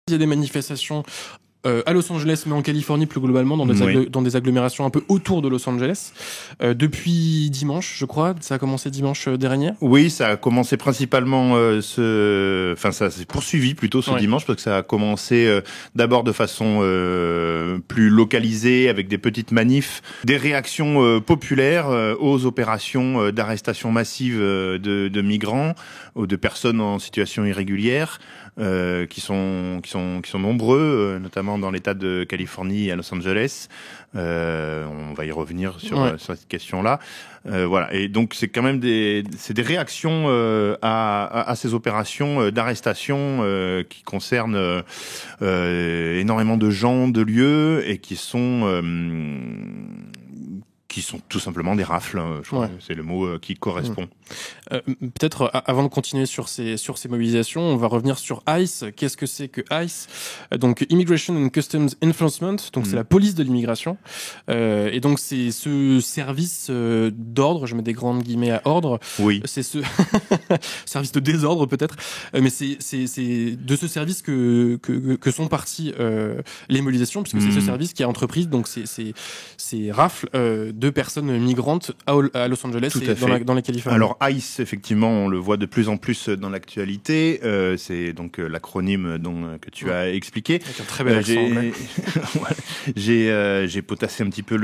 Il y a des manifestations à Los Angeles, mais en Californie plus globalement, dans des agglomérations un peu autour de Los Angeles. Depuis dimanche, je crois, ça a commencé dimanche dernier. Oui, ça a commencé principalement ça s'est poursuivi plutôt ce dimanche, parce que ça a commencé d'abord de façon plus localisée, avec des petites manifs, des réactions populaires aux opérations d'arrestation massive de migrants ou de personnes en situation irrégulière. Qui sont nombreux, notamment dans l'État de Californie et à Los Angeles. On va y revenir sur cette question-là. Voilà. Et donc c'est quand même des réactions à ces opérations d'arrestation qui concernent énormément de gens, de lieux, et qui sont tout simplement des rafles, je crois que c'est le mot qui correspond. Peut-être avant de continuer sur ces mobilisations, on va revenir sur ICE. Qu'est-ce que c'est que ICE? Donc Immigration and Customs Enforcement, donc c'est la police de l'immigration. Et donc c'est ce service d'ordre, je mets des grandes guillemets à ordre. Oui. C'est ce service de désordre peut-être, mais c'est de ce service que sont parties les mobilisations, puisque c'est ce service qui a entrepris donc ces rafles de personnes migrantes à Los Angeles et dans la Californie. Alors ICE, effectivement, on le voit de plus en plus dans l'actualité. C'est donc l'acronyme que tu as expliqué. Avec un très bel accent anglais. J'ai potassé un petit peu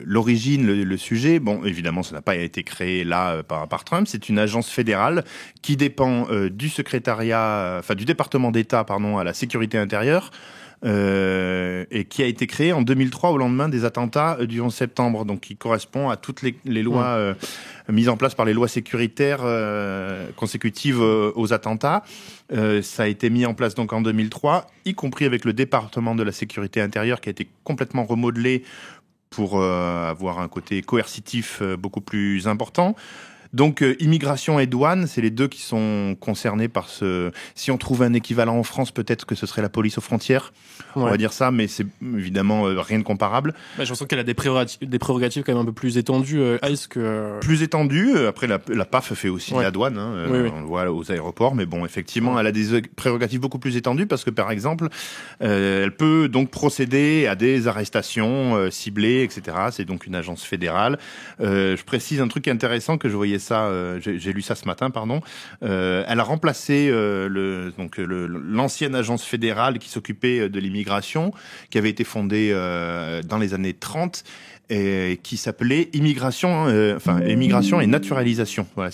l'origine, le sujet. Bon, évidemment, ça n'a pas été créé là par Trump. C'est une agence fédérale qui dépend du département d'État, à la sécurité intérieure. Et qui a été créé en 2003 au lendemain des attentats du 11 septembre, donc qui correspond à toutes les lois mises en place par les lois sécuritaires consécutives aux attentats. Ça a été mis en place donc en 2003, y compris avec le département de la sécurité intérieure qui a été complètement remodelé pour avoir un côté coercitif beaucoup plus important. Donc immigration et douane, c'est les deux qui sont concernés par ce. Si on trouve un équivalent en France, peut-être que ce serait la police aux frontières. On va dire ça, mais c'est évidemment rien de comparable. J'ai l'impression qu'elle a des prérogatives quand même un peu plus étendues, ICE que. Plus étendues. Après, la PAF fait aussi la douane. On le voit aux aéroports, mais bon, effectivement, elle a des prérogatives beaucoup plus étendues parce que, par exemple, elle peut donc procéder à des arrestations ciblées, etc. C'est donc une agence fédérale. Je précise un truc intéressant que je voyais j'ai lu ça ce matin, elle a remplacé l'ancienne agence fédérale qui s'occupait de l'immigration, qui avait été fondée dans les années 30 et qui s'appelait Immigration et Naturalisation. Voilà,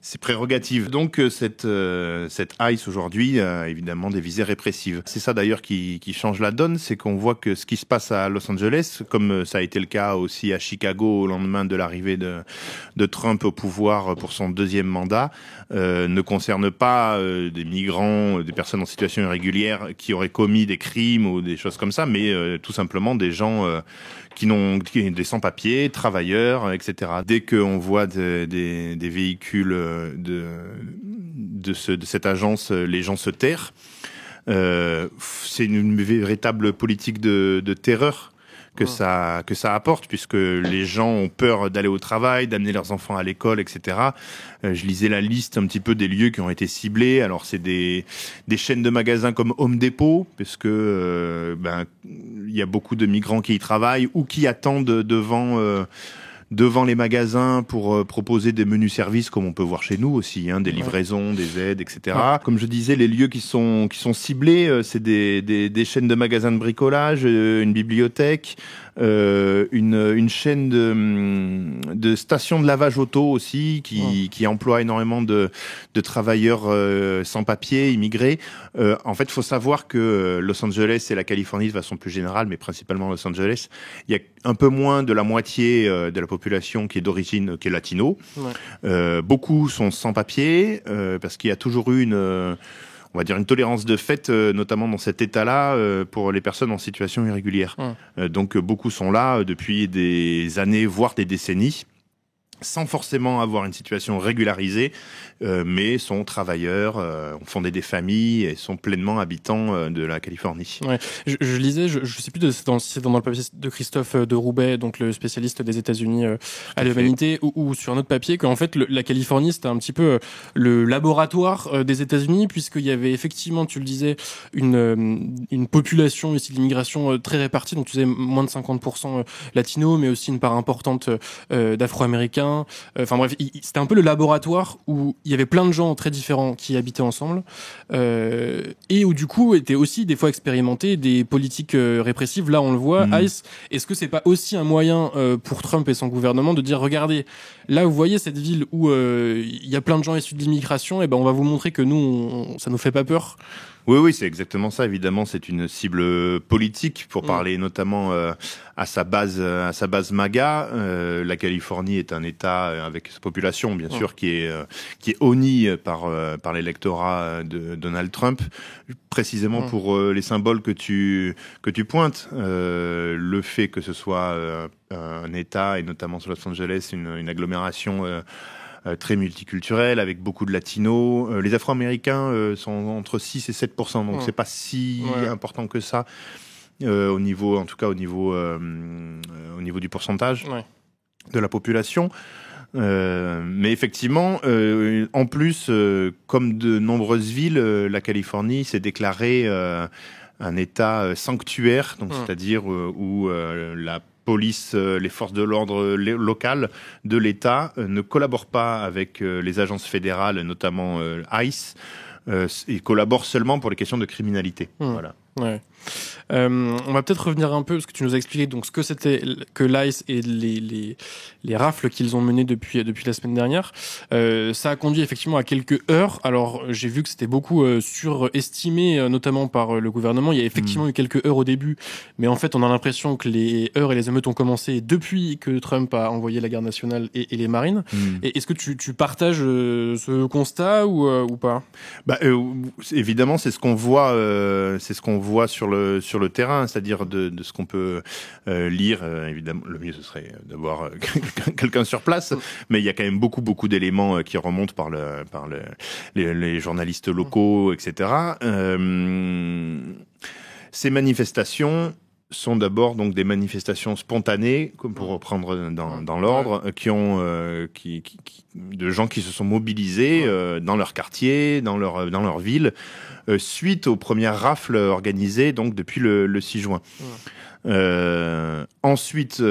c'est prérogatives. Donc cette ICE aujourd'hui a évidemment des visées répressives. C'est ça d'ailleurs qui change la donne, c'est qu'on voit que ce qui se passe à Los Angeles, comme ça a été le cas aussi à Chicago au lendemain de l'arrivée de Trump au pouvoir pour son deuxième mandat, ne concerne pas des migrants, des personnes en situation irrégulière qui auraient commis des crimes ou des choses comme ça, mais tout simplement des gens qui n'ont des sans-papiers, travailleurs, etc. Dès qu'on voit des véhicules de cette agence, les gens se terrent. C'est une véritable politique de terreur que ça apporte, puisque les gens ont peur d'aller au travail, d'amener leurs enfants à l'école, etc. Je lisais la liste un petit peu des lieux qui ont été ciblés. Alors c'est des chaînes de magasins comme Home Depot, parce que il y a beaucoup de migrants qui y travaillent ou qui attendent devant les magasins pour proposer des menus services, comme on peut voir chez nous aussi, des livraisons, des aides, etc. Comme je disais, les lieux qui sont ciblés, c'est des chaînes de magasins de bricolage, une bibliothèque, une chaîne de stations de lavage auto aussi qui emploie énormément de travailleurs sans papier, immigrés. En fait, il faut savoir que Los Angeles et la Californie de façon plus générale, mais principalement Los Angeles, il y a un peu moins de la moitié de la population qui est d'origine, qui est latino. Beaucoup sont sans papier parce qu'il y a toujours eu on va dire une tolérance de fait, notamment dans cet état-là, pour les personnes en situation irrégulière. Donc beaucoup sont là depuis des années, voire des décennies. sans forcément avoir une situation régularisée, mais sont travailleurs, ont fondé des familles et sont pleinement habitants de la Californie. Ouais. Je lisais, je sais plus si c'est dans le papier de Christophe de Roubaix, donc le spécialiste des États-Unis à l'humanité, ou sur un autre papier, qu'en fait la Californie c'était un petit peu le laboratoire des États-Unis, puisqu'il y avait effectivement, tu le disais, une population ici de l'immigration très répartie, donc tu disais moins de 50% latino, mais aussi une part importante d'Afro-Américains. Enfin bref, c'était un peu le laboratoire où il y avait plein de gens très différents qui habitaient ensemble, et où du coup étaient aussi des fois expérimentés des politiques répressives. Là, on le voit. ICE, est-ce que c'est pas aussi un moyen pour Trump et son gouvernement de dire, regardez, là vous voyez cette ville où il y a plein de gens issus de l'immigration, et ben on va vous montrer que nous, ça nous fait pas peur. Oui, c'est exactement ça. Évidemment, c'est une cible politique pour parler notamment à sa base MAGA. La Californie est un État avec sa population, bien sûr, qui est honni par l'électorat de Donald Trump, précisément pour les symboles que tu pointes. Le fait que ce soit un État, et notamment sur Los Angeles, une agglomération très multiculturel, avec beaucoup de latinos. Les Afro-Américains sont entre 6 et 7%, donc c'est pas si important que ça, au niveau du pourcentage de la population. Mais effectivement, en plus, comme de nombreuses villes, la Californie s'est déclarée un État sanctuaire, donc c'est-à-dire où la police, les forces de l'ordre locales de l'État ne collaborent pas avec les agences fédérales, notamment ICE, et collaborent seulement pour les questions de criminalité. Voilà. Ouais. On va peut-être revenir un peu, parce que tu nous as expliqué donc ce que c'était que l'ICE et les rafles qu'ils ont menées depuis la semaine dernière. Ça a conduit effectivement à quelques heures. Alors j'ai vu que c'était beaucoup surestimé, notamment par le gouvernement. Il y a effectivement eu quelques heures au début, mais en fait on a l'impression que les heures et les émeutes ont commencé depuis que Trump a envoyé la garde nationale et les marines. Et est-ce que tu partages ce constat ou pas? Évidemment, c'est ce qu'on voit sur le terrain, c'est-à-dire de ce qu'on peut lire. Évidemment, le mieux ce serait d'avoir quelqu'un sur place, mais il y a quand même beaucoup d'éléments qui remontent par les journalistes locaux, etc. Ces manifestations sont d'abord donc des manifestations spontanées, comme pour reprendre dans l'ordre, de gens qui se sont mobilisés dans leur quartier, dans leur ville, suite aux premières rafles organisées donc depuis le 6 juin. Ensuite,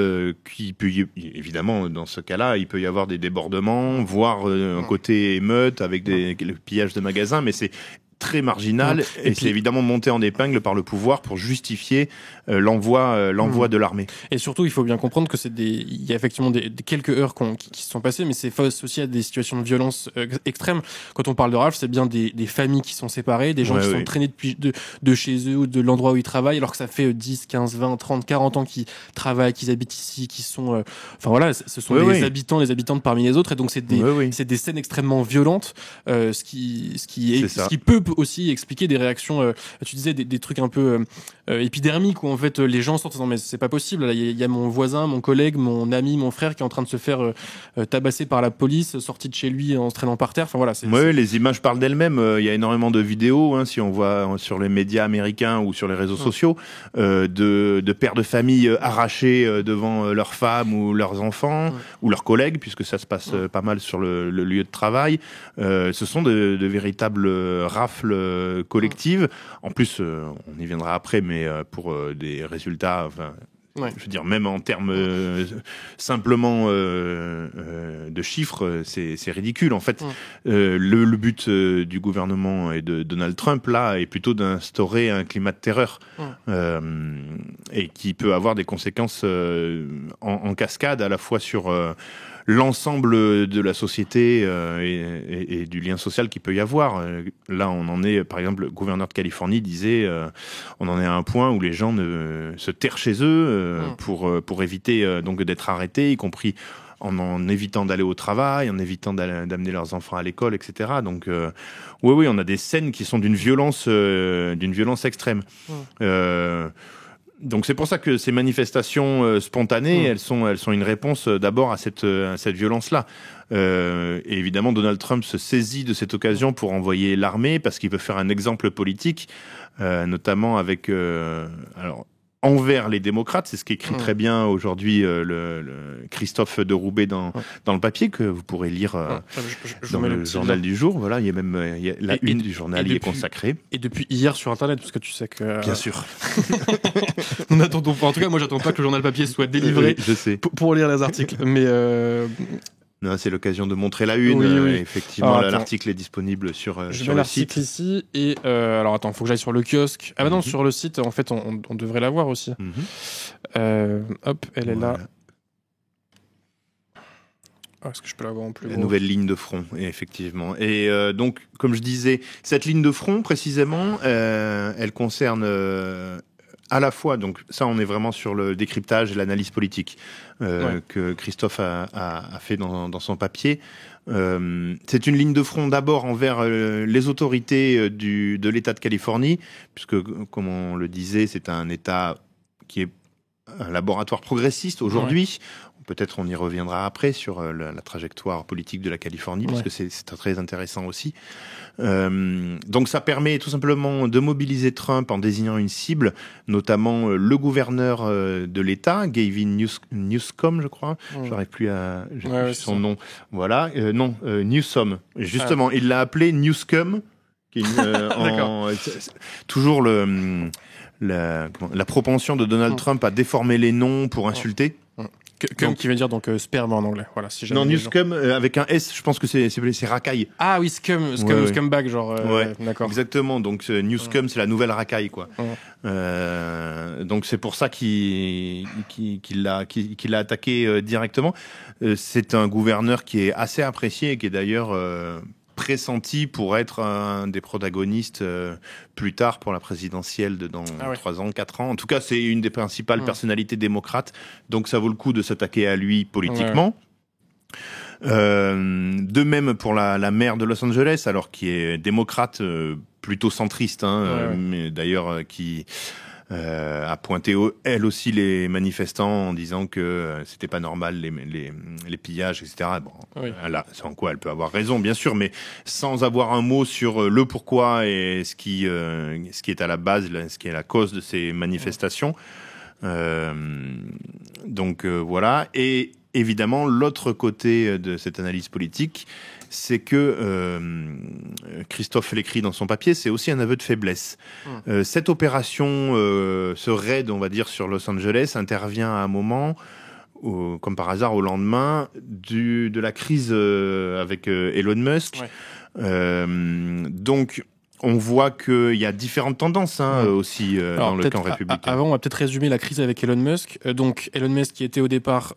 évidemment, dans ce cas-là, il peut y avoir des débordements, voire un côté émeute avec le pillage de magasins, mais c'est très marginal, et c'est évidemment monté en épingle par le pouvoir pour justifier l'envoi de l'armée. Et surtout, il faut bien comprendre que il y a effectivement quelques heures qui se sont passées, mais c'est face aussi à des situations de violence extrêmes. Quand on parle de rafles, c'est bien des familles qui sont séparées, des gens qui sont traînés de chez eux ou de l'endroit où ils travaillent, alors que ça fait 10, 15, 20, 30, 40 ans qu'ils travaillent, qu'ils habitent ici, qu'ils sont, enfin voilà, ce sont les habitantes parmi les autres, et donc c'est des scènes extrêmement violentes, ce qui peut aussi expliquer des réactions, tu disais des trucs un peu épidermiques, où en fait les gens sortent en disant mais c'est pas possible, là il y a mon voisin, mon collègue, mon ami, mon frère qui est en train de se faire tabasser par la police, sorti de chez lui en se traînant par terre. Enfin voilà, les images parlent d'elles-mêmes. Il y a énormément de vidéos, si on voit sur les médias américains ou sur les réseaux sociaux, de pères de famille arrachés devant leurs femmes ou leurs enfants ou leurs collègues, puisque ça se passe pas mal sur le lieu de travail. Ce sont de véritables rafles collectives. En plus, on y viendra après, mais pour des résultats, je veux dire, même en termes simplement de chiffres, c'est ridicule. En fait, le but du gouvernement et de Donald Trump, là, est plutôt d'instaurer un climat de terreur et qui peut avoir des conséquences en cascade, à la fois sur l'ensemble de la société et du lien social qu'il peut y avoir. Là, on en est, par exemple, le gouverneur de Californie disait, on en est à un point où les gens se terrent chez eux pour éviter donc d'être arrêtés, y compris en évitant d'aller au travail, en évitant d'amener leurs enfants à l'école, etc. Donc, on a des scènes qui sont d'une violence extrême. Donc c'est pour ça que ces manifestations spontanées, elles sont une réponse d'abord à cette violence-là. Et évidemment, Donald Trump se saisit de cette occasion pour envoyer l'armée parce qu'il veut faire un exemple politique, notamment avec envers les démocrates. C'est ce qu'écrit très bien aujourd'hui le Christophe de Roubaix dans le papier que vous pourrez lire dans le journal du jour. Voilà, il y a même la une du journal y est consacrée. Et depuis hier sur Internet, parce que tu sais que... Bien sûr. Nous n'attendons pas. En tout cas, moi, j'attends pas que le journal papier soit délivré je sais. Pour lire les articles. Mais non, c'est l'occasion de montrer la une. Oui. Effectivement, l'article est disponible sur le site. Je mets l'article ici. Et alors, attends, faut que j'aille sur le kiosque. Ah bah non, sur le site, en fait, on devrait la voir aussi. Hop, elle est là. Est-ce que je peux la voir en plus La nouvelle ligne de front, effectivement. Et donc, comme je disais, cette ligne de front, précisément, elle concerne... à la fois, donc ça on est vraiment sur le décryptage et l'analyse politique que Christophe a fait dans son papier. C'est une ligne de front d'abord envers les autorités de l'État de Californie, puisque comme on le disait, c'est un État qui est un laboratoire progressiste aujourd'hui. Peut-être on y reviendra après sur la trajectoire politique de la Californie, parce que c'est très intéressant aussi. Donc ça permet tout simplement de mobiliser Trump en désignant une cible, notamment le gouverneur de l'État, Gavin Newsom, je crois. J'arrive plus à son nom. Voilà, Newsom. Justement, il l'a appelé Newscum, qui est toujours la propension de Donald Trump à déformer les noms pour insulter. Cum qui veut dire donc sperme en anglais. Voilà, si non, Newscum avec un S, je pense que c'est racaille. Ah oui, scumbag, genre. D'accord. Exactement. Donc Newscum, c'est la nouvelle racaille, quoi. Donc c'est pour ça qu'il l'a attaqué directement. C'est un gouverneur qui est assez apprécié et qui est d'ailleurs pressenti pour être un des protagonistes plus tard pour la présidentielle dans 3 ans, 4 ans. En tout cas, c'est une des principales personnalités démocrates, donc ça vaut le coup de s'attaquer à lui politiquement. De même pour la maire de Los Angeles, alors qui est démocrate plutôt centriste, mais d'ailleurs qui a pointé elle aussi les manifestants en disant que c'était pas normal les pillages, etc. Bon, là, sans quoi elle peut avoir raison, bien sûr, mais sans avoir un mot sur le pourquoi et ce qui est à la base, ce qui est la cause de ces manifestations. Donc voilà. Et évidemment, l'autre côté de cette analyse politique, c'est que Christophe l'écrit dans son papier, c'est aussi un aveu de faiblesse. Cette opération, ce raid, on va dire, sur Los Angeles, intervient à un moment, comme par hasard, au lendemain de la crise avec Elon Musk. Donc, on voit qu'il y a différentes tendances aussi dans le camp républicain. Avant, on va peut-être résumer la crise avec Elon Musk. Donc, Elon Musk qui était au départ,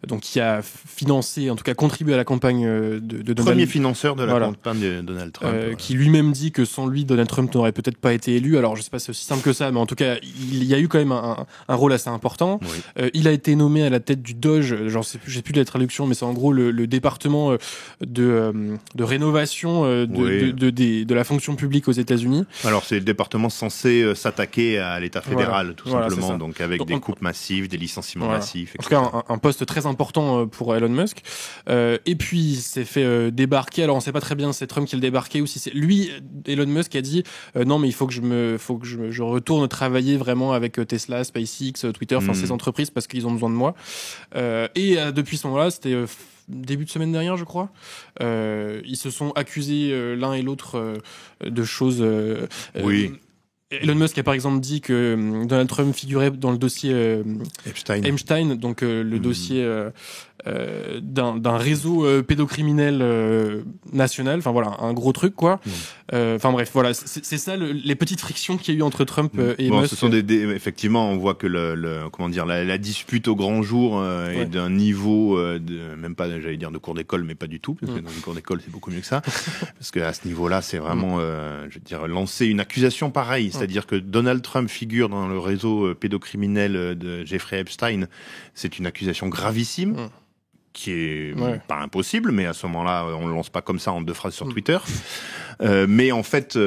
donc qui a financé, en tout cas contribué à la campagne de Donald Trump. Premier financeur de la campagne de Donald Trump. Qui lui-même dit que sans lui, Donald Trump n'aurait peut-être pas été élu. Alors, je sais pas si c'est aussi simple que ça, mais en tout cas, il y a eu quand même un rôle assez important. Il a été nommé à la tête du DOGE, j'ai plus la traduction, mais c'est en gros le département de rénovation de la fonction public aux États-Unis. Alors c'est le département censé s'attaquer à l'État fédéral, tout simplement, donc avec des coupes massives, des licenciements massifs, etc. En tout cas, un poste très important pour Elon Musk. Et puis il s'est fait débarquer. Alors on sait pas très bien si c'est Trump qui l'a débarqué ou si c'est lui, Elon Musk, qui a dit non mais il faut que je retourne travailler vraiment avec Tesla, SpaceX, Twitter, enfin ces entreprises parce qu'ils ont besoin de moi. Et depuis ce moment-là, c'était début de semaine dernière, je crois. Ils se sont accusés l'un et l'autre de choses. Elon Musk a par exemple dit que Donald Trump figurait dans le dossier Epstein, donc le dossier d'un réseau pédocriminel national. Enfin voilà, un gros truc quoi. Enfin bref, voilà, c'est ça les petites frictions qu'il y a eu entre Trump et Musk. Ce sont effectivement, on voit que la dispute au grand jour est d'un niveau même pas, j'allais dire de cours d'école, mais pas du tout, parce que dans une cours d'école c'est beaucoup mieux que ça, parce que à ce niveau-là, c'est vraiment, je veux dire, lancer une accusation pareille, c'est-à-dire que Donald Trump figure dans le réseau pédocriminel de Jeffrey Epstein, c'est une accusation gravissime. Qui est pas impossible, mais à ce moment-là, on le lance pas comme ça en 2 phrases sur Twitter. Mais en fait,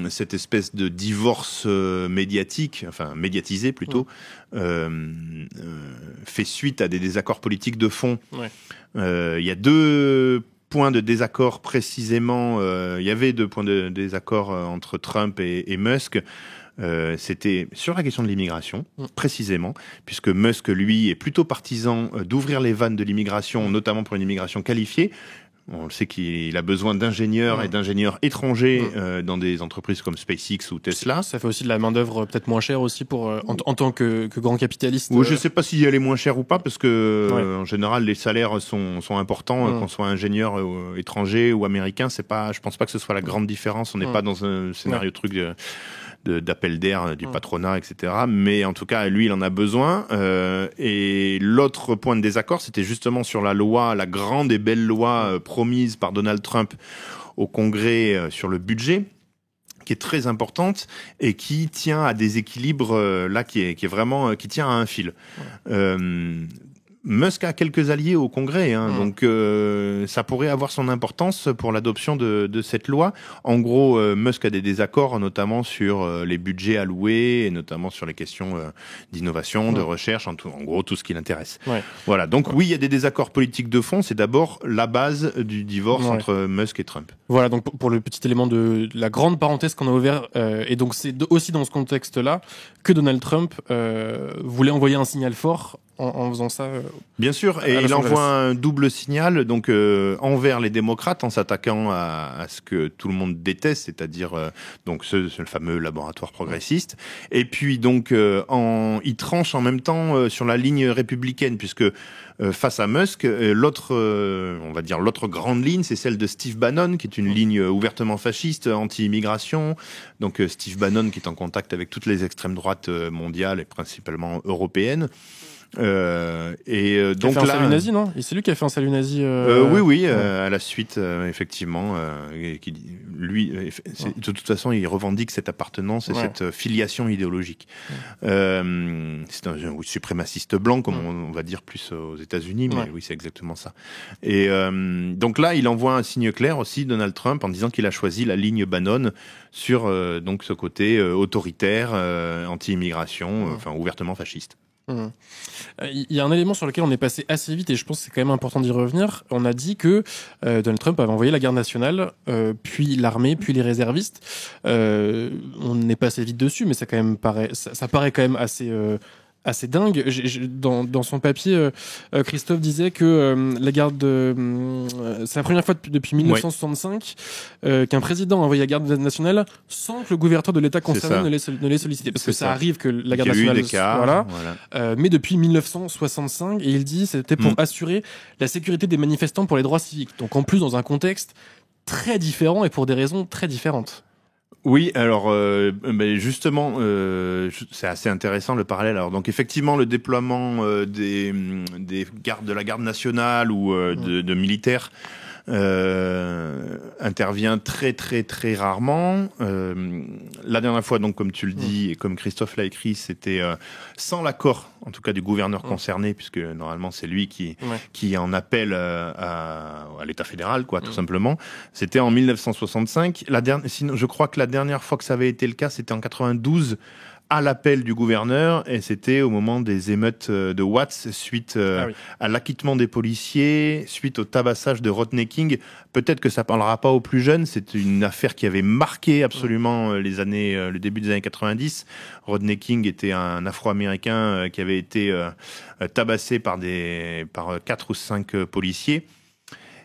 cette espèce de divorce médiatique, enfin médiatisé plutôt, fait suite à des désaccords politiques de fond. Il y a deux points de désaccord précisément. Il y avait deux points de désaccord entre Trump et Musk. C'était sur la question de l'immigration, précisément, puisque Musk, lui, est plutôt partisan d'ouvrir les vannes de l'immigration, notamment pour une immigration qualifiée. On le sait qu'il a besoin d'ingénieurs et d'ingénieurs étrangers dans des entreprises comme SpaceX ou Tesla. Ça fait aussi de la main-d'œuvre peut-être moins chère aussi pour en tant que grand capitaliste. Je ne sais pas si elle est moins chère ou pas, parce que en général les salaires sont importants, qu'on soit ingénieur étranger ou américain. C'est pas, je pense pas que ce soit la grande différence. On n'est pas dans un scénario truc d'appel d'air du patronat, etc. Mais en tout cas, lui, il en a besoin. Et l'autre point de désaccord, c'était justement sur la loi, la grande et belle loi promise par Donald Trump au Congrès sur le budget, qui est très importante et qui tient à des équilibres qui est vraiment qui tient à un fil. Musk a quelques alliés au Congrès, donc ça pourrait avoir son importance pour l'adoption de cette loi. En gros, Musk a des désaccords, notamment sur les budgets alloués, et notamment sur les questions d'innovation, de recherche, en gros tout ce qui l'intéresse. Voilà, donc oui, il y a des désaccords politiques de fond, c'est d'abord la base du divorce entre Musk et Trump. Voilà, donc pour le petit élément de la grande parenthèse qu'on a ouvert, et donc c'est aussi dans ce contexte-là que Donald Trump voulait envoyer un signal fort en faisant ça. Bien sûr, et il envoie un double signal donc envers les démocrates en s'attaquant à ce que tout le monde déteste, c'est-à-dire donc le fameux laboratoire progressiste. Et puis donc il tranche en même temps sur la ligne républicaine, puisque face à Musk, on va dire l'autre grande ligne, c'est celle de Steve Bannon, qui est une ligne ouvertement fasciste, anti-immigration. Donc Steve Bannon qui est en contact avec toutes les extrêmes droites mondiales et principalement européennes. Donc là, un salut nazi, non? Et c'est lui qui a fait un salut nazi. Oui, à la suite, effectivement. De toute façon, il revendique cette appartenance et cette filiation idéologique. C'est un suprémaciste blanc, comme on va dire plus aux États-Unis, mais oui, c'est exactement ça. Et donc là, il envoie un signe clair aussi, Donald Trump, en disant qu'il a choisi la ligne Bannon sur donc ce côté autoritaire, anti-immigration, enfin ouvertement fasciste. Il y a un élément sur lequel on est passé assez vite et je pense que c'est quand même important d'y revenir. On a dit que Donald Trump avait envoyé la garde nationale, puis l'armée, puis les réservistes. On est passé vite dessus, mais ça paraît quand même assez dingue. Dans son papier, Christophe disait que la garde, c'est la première fois depuis 1965 qu'un président a envoyé la garde nationale sans que le gouverneur de l'État concerné ne l'ait sollicité. Parce que ça arrive que la garde nationale, voilà. Mais depuis 1965, et il dit, c'était pour assurer la sécurité des manifestants pour les droits civiques. Donc en plus dans un contexte très différent et pour des raisons très différentes. Oui, alors justement, c'est assez intéressant le parallèle. Alors donc effectivement, le déploiement des gardes de la garde nationale ou de militaires intervient très très très rarement. La dernière fois, donc comme tu le dis et comme Christophe l'a écrit, c'était sans l'accord, en tout cas du gouverneur concerné, puisque normalement c'est lui qui en appelle à l'État fédéral, quoi, tout simplement. C'était en 1965. Sinon, je crois que la dernière fois que ça avait été le cas, c'était en 92. À l'appel du gouverneur, et c'était au moment des émeutes de Watts suite à l'acquittement des policiers, suite au tabassage de Rodney King. Peut-être que ça parlera pas aux plus jeunes, c'est une affaire qui avait marqué absolument le début des années 90. Rodney King était un Afro-Américain qui avait été tabassé par 4 ou 5 policiers.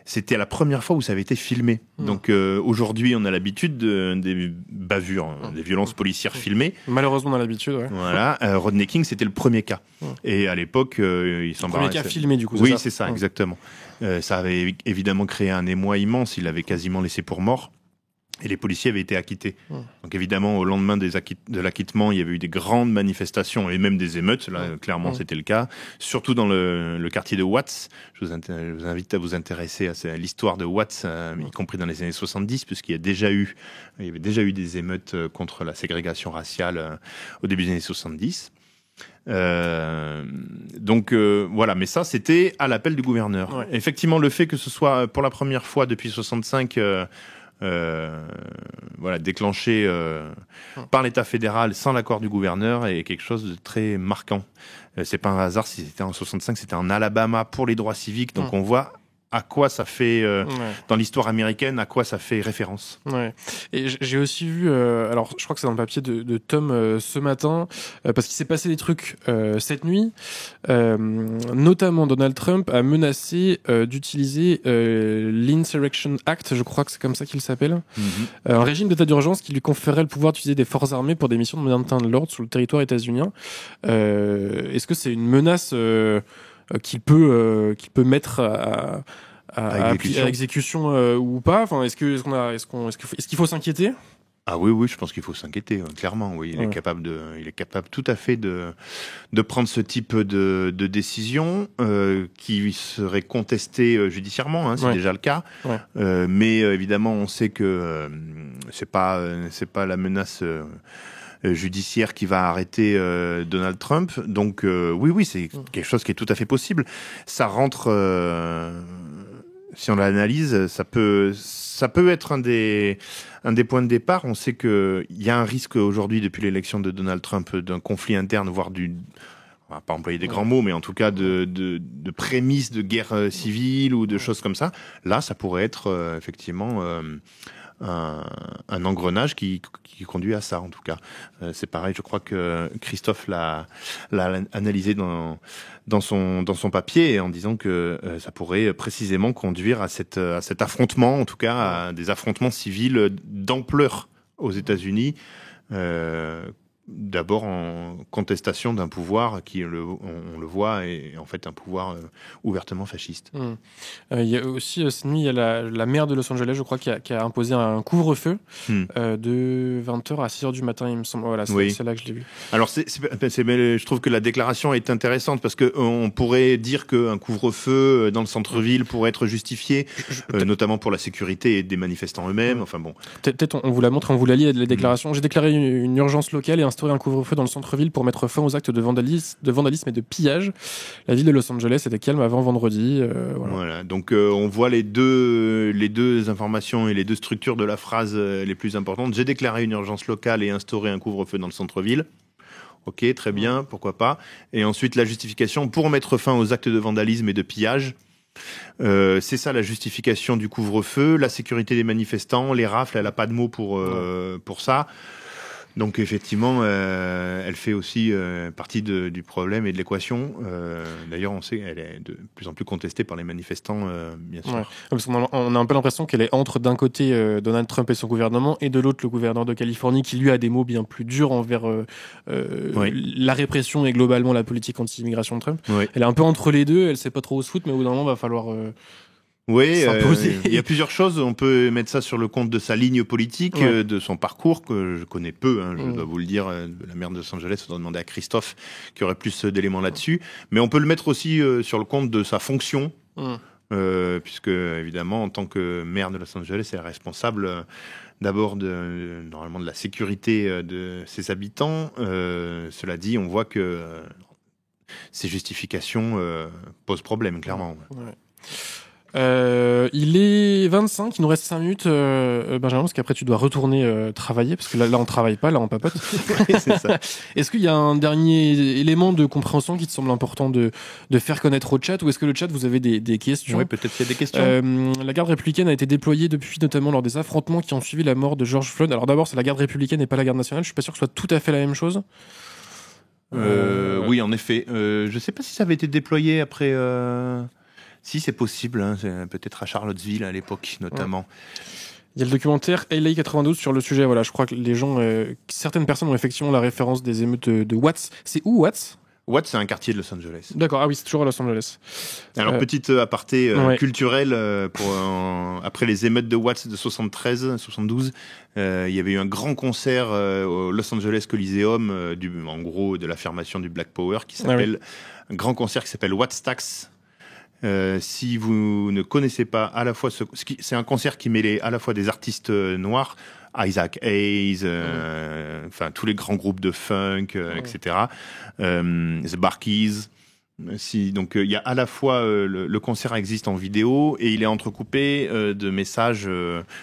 C'était la première fois où ça avait été filmé. Donc aujourd'hui, on a l'habitude des bavures, des violences policières filmées. Malheureusement, on a l'habitude, ouais. Voilà. Rodney King, c'était le premier cas. Et à l'époque, il s'embarrassait. Le premier cas filmé, du coup. Oui, c'est ça, exactement. Ça avait évidemment créé un émoi immense. Il l'avait quasiment laissé pour mort. Et les policiers avaient été acquittés. Donc évidemment, au lendemain de l'acquittement, il y avait eu des grandes manifestations et même des émeutes. Là, clairement, c'était le cas. Surtout dans le quartier de Watts. Je vous invite à vous intéresser à l'histoire de Watts, y compris dans les années 70, puisqu'il y avait déjà eu des émeutes contre la ségrégation raciale au début des années 70. Donc voilà, mais ça c'était à l'appel du gouverneur. Effectivement, le fait que ce soit pour la première fois depuis 65 voilà, déclenché par l'État fédéral sans l'accord du gouverneur est quelque chose de très marquant. C'est pas un hasard si c'était en 65, c'était en Alabama pour les droits civiques, donc on voit à quoi ça fait, dans l'histoire américaine, à quoi ça fait référence. Ouais. Et j'ai aussi vu, alors je crois que c'est dans le papier de Tom ce matin, parce qu'il s'est passé des trucs cette nuit, notamment Donald Trump a menacé d'utiliser l'Insurrection Act, je crois que c'est comme ça qu'il s'appelle, un régime d'état d'urgence qui lui conférerait le pouvoir d'utiliser des forces armées pour des missions de maintien de l'ordre sur le territoire états-unien. Est-ce que c'est une menace qu'il peut mettre à exécution ou pas? Enfin, est-ce qu'il faut s'inquiéter? Ah oui, je pense qu'il faut s'inquiéter, clairement. Oui, il est capable tout à fait de prendre ce type de décision qui serait contestée judiciairement, c'est déjà le cas. Mais évidemment, on sait que c'est pas la menace judiciaire qui va arrêter Donald Trump. Donc oui, c'est quelque chose qui est tout à fait possible. Ça rentre, si on l'analyse, ça peut être un des points de départ. On sait que il y a un risque aujourd'hui depuis l'élection de Donald Trump d'un conflit interne, voire on va pas employer des grands mots, mais en tout cas de prémices de guerre civile ou de choses comme ça. Là, ça pourrait être effectivement un engrenage qui conduit à ça, en tout cas. C'est pareil, je crois que Christophe l'a analysé dans son papier en disant que ça pourrait précisément conduire à cet affrontement, en tout cas à des affrontements civils d'ampleur aux États-Unis. D'abord en contestation d'un pouvoir qui, on le voit, est en fait un pouvoir ouvertement fasciste. Il y a aussi, cette nuit, il y a la maire de Los Angeles, je crois, qui a imposé un couvre-feu de 20h à 6h du matin, il me semble. Voilà, c'est là que je l'ai vu. Alors, je trouve que la déclaration est intéressante parce que on pourrait dire qu'un couvre-feu dans le centre-ville pourrait être justifié, notamment pour la sécurité des manifestants eux-mêmes. Enfin bon. Peut-être on vous la montre, on vous la lit, la déclaration. J'ai déclaré une urgence locale et instaurer un couvre-feu dans le centre-ville pour mettre fin aux actes de vandalisme et de pillage. La ville de Los Angeles était calme avant vendredi. Voilà. Donc on voit les deux informations et les deux structures de la phrase les plus importantes. J'ai déclaré une urgence locale et instauré un couvre-feu dans le centre-ville. Ok, très bien, pourquoi pas. Et ensuite la justification pour mettre fin aux actes de vandalisme et de pillage. C'est ça la justification du couvre-feu, la sécurité des manifestants, les rafles. Elle a pas de mots pour ça. Donc effectivement, elle fait aussi partie du problème et de l'équation. D'ailleurs, on sait qu'elle est de plus en plus contestée par les manifestants, bien sûr. Ouais. Parce qu'on a un peu l'impression qu'elle est entre d'un côté Donald Trump et son gouvernement et de l'autre le gouverneur de Californie qui lui a des mots bien plus durs envers la répression et globalement la politique anti-immigration de Trump. Oui. Elle est un peu entre les deux, elle sait pas trop où se foutre, mais au bout d'un moment, va falloir... Oui, il y a plusieurs choses. On peut mettre ça sur le compte de sa ligne politique, de son parcours, que je connais peu, je dois vous le dire. La maire de Los Angeles, on doit demander à Christophe, qui aurait plus d'éléments là-dessus. Mais on peut le mettre aussi sur le compte de sa fonction, puisque, évidemment, en tant que maire de Los Angeles, elle est responsable d'abord normalement de la sécurité de ses habitants. Cela dit, on voit que ces justifications posent problème, clairement. Ouais. Il est 25, il nous reste 5 minutes, Benjamin, parce qu'après tu dois retourner travailler, parce que là on travaille pas, là on papote. C'est ça. Est-ce qu'il y a un dernier élément de compréhension qui te semble important de faire connaître au chat, ou est-ce que le chat, vous avez des questions? Oui, peut-être qu'il y a des questions. La garde républicaine a été déployée depuis, notamment lors des affrontements qui ont suivi la mort de George Floyd. Alors d'abord, c'est la garde républicaine et pas la garde nationale, je suis pas sûr que ce soit tout à fait la même chose. Oui, en effet. Je sais pas si ça avait été déployé après... Si, c'est possible, peut-être à Charlottesville à l'époque, notamment. Il y a le documentaire LA 92 sur le sujet. Voilà, je crois que les gens, certaines personnes ont effectivement la référence des émeutes de Watts. C'est où Watts? Watts, c'est un quartier de Los Angeles. D'accord, ah oui, c'est toujours à Los Angeles. Alors, petite aparté culturelle, après les émeutes de Watts de 72, il y avait eu un grand concert au Los Angeles Coliseum, en gros, de l'affirmation du Black Power, un grand concert qui s'appelle Wattstax. Si vous ne connaissez pas à la fois c'est un concert qui mêlait à la fois des artistes noirs, Isaac Hayes, enfin tous les grands groupes de funk, etc. The Barkeys, Donc il y a à la fois le concert existe en vidéo et il est entrecoupé de messages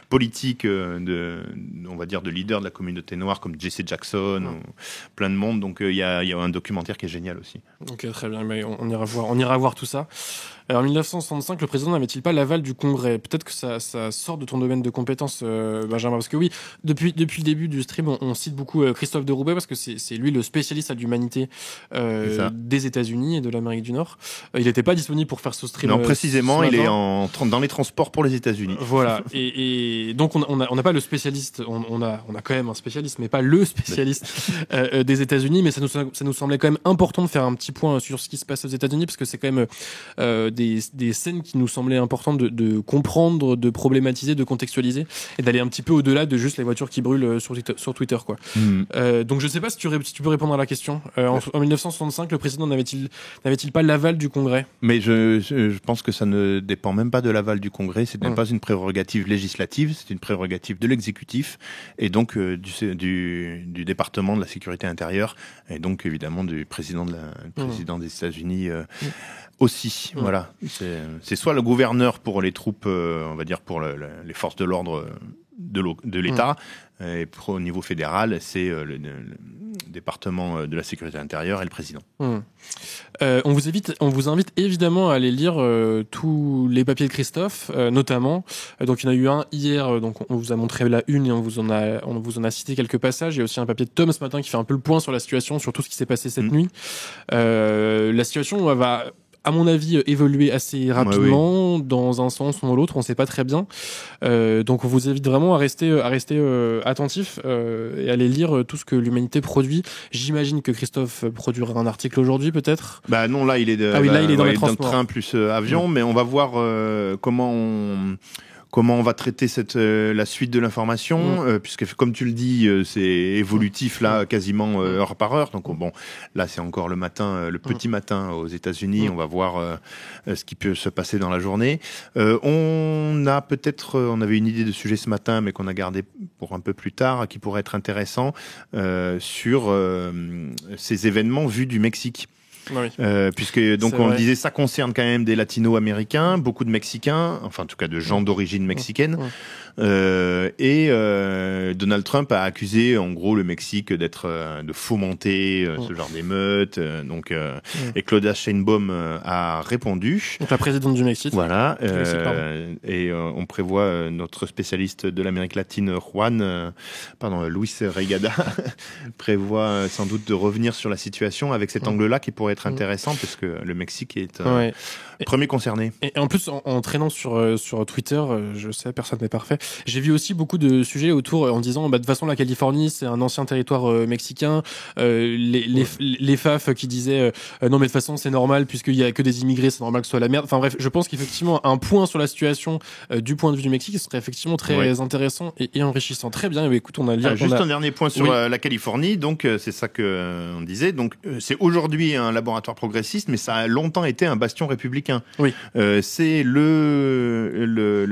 politiques on va dire de leaders de la communauté noire comme Jesse Jackson ou plein de monde. Donc il y a un documentaire qui est génial aussi. Ok, très bien. Mais on ira voir tout ça. Alors, en 1965, le président n'avait-il pas l'aval du Congrès? Peut-être que ça sort de ton domaine de compétences, Benjamin, parce que oui, depuis le début du stream, on cite beaucoup Christophe de Roubaix parce que c'est lui le spécialiste à l'humanité des États-Unis et de l'Amérique du Nord. Il n'était pas disponible pour faire ce stream. Non, précisément, il est dans les transports pour les États-Unis. Voilà. Et donc on n'a pas le spécialiste. On a quand même un spécialiste, mais pas le spécialiste des États-Unis. Mais ça nous semblait quand même important de faire un petit point sur ce qui se passe aux États-Unis parce que c'est quand même des scènes qui nous semblaient importantes de comprendre, de problématiser, de contextualiser et d'aller un petit peu au-delà de juste les voitures qui brûlent sur Twitter, quoi. Donc je sais pas si tu peux répondre à la question. En 1965, le président n'avait-il pas l'aval du Congrès? Mais je pense que ça ne dépend même pas de l'aval du Congrès. Ce n'est pas une prérogative législative, c'est une prérogative de l'exécutif et donc du département de la sécurité intérieure et donc évidemment du président des États-Unis. Aussi, voilà. C'est soit le gouverneur pour les troupes, on va dire pour les forces de l'ordre de l'État, et au niveau fédéral, c'est le département de la sécurité intérieure et le président. On vous invite évidemment à aller lire tous les papiers de Christophe, notamment. Donc il y en a eu un hier, donc on vous a montré la une et on vous en a cité quelques passages. Il y a aussi un papier de Tom ce matin qui fait un peu le point sur la situation, sur tout ce qui s'est passé cette nuit. La situation va, à mon avis, évoluer assez rapidement dans un sens ou dans l'autre, on sait pas très bien. Donc on vous invite vraiment à rester attentif et à aller lire tout ce que l'humanité produit. J'imagine que Christophe produira un article aujourd'hui, peut-être. Bah non, là il est dans le train plus avion, mais on va voir comment on va traiter la suite de l'information, puisque comme tu le dis, c'est évolutif là, quasiment heure par heure. Donc bon, là c'est encore le matin, le petit matin aux États-Unis. On va voir ce qui peut se passer dans la journée. On avait une idée de sujet ce matin, mais qu'on a gardé pour un peu plus tard, qui pourrait être intéressant sur ces événements vus du Mexique. Oui. Puisque donc on le disait, ça concerne quand même des latino-américains, beaucoup de Mexicains, enfin en tout cas de gens d'origine mexicaine. Et Donald Trump a accusé en gros le Mexique de fomenter ce genre d'émeutes. Et Claudia Sheinbaum a répondu. Donc la présidente du Mexique. Voilà. Et on prévoit notre spécialiste de l'Amérique latine, Luis Reigada, prévoit sans doute de revenir sur la situation avec cet angle-là qui pourrait être intéressant parce que le Mexique est premier concerné. Et en plus, en traînant sur Twitter, je sais, personne n'est parfait. J'ai vu aussi beaucoup de sujets autour en disant, de toute façon, la Californie, c'est un ancien territoire mexicain. Les FAF qui disaient, non, mais de toute façon, c'est normal puisqu'il y a que des immigrés, c'est normal que ce soit la merde. Enfin bref, je pense qu'effectivement, un point sur la situation du point de vue du Mexique serait effectivement très intéressant et enrichissant. Très bien. Mais écoute, un dernier point sur la Californie. Donc, c'est ça que on disait. Donc, c'est aujourd'hui un laboratoire progressiste, mais ça a longtemps été un bastion républicain. Oui. C'est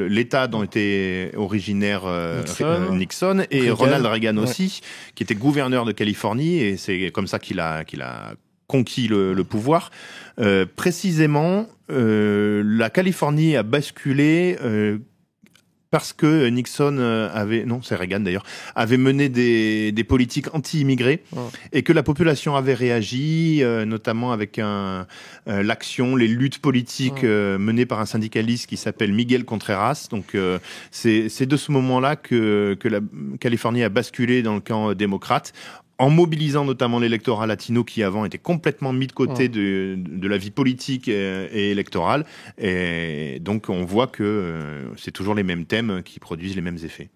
l'État dont était originaire Nixon et Reagan. Ronald Reagan aussi, qui était gouverneur de Californie, et c'est comme ça qu'il a conquis le pouvoir. Précisément, la Californie a basculé parce que Nixon c'est Reagan d'ailleurs, avait mené des politiques anti-immigrés et que la population avait réagi, notamment avec l'action, les luttes politiques menées par un syndicaliste qui s'appelle Miguel Contreras. Donc c'est de ce moment-là que la Californie a basculé dans le camp démocrate, en mobilisant notamment l'électorat latino qui avant était complètement mis de côté de la vie politique et électorale. Et donc on voit que c'est toujours les mêmes thèmes qui produisent les mêmes effets.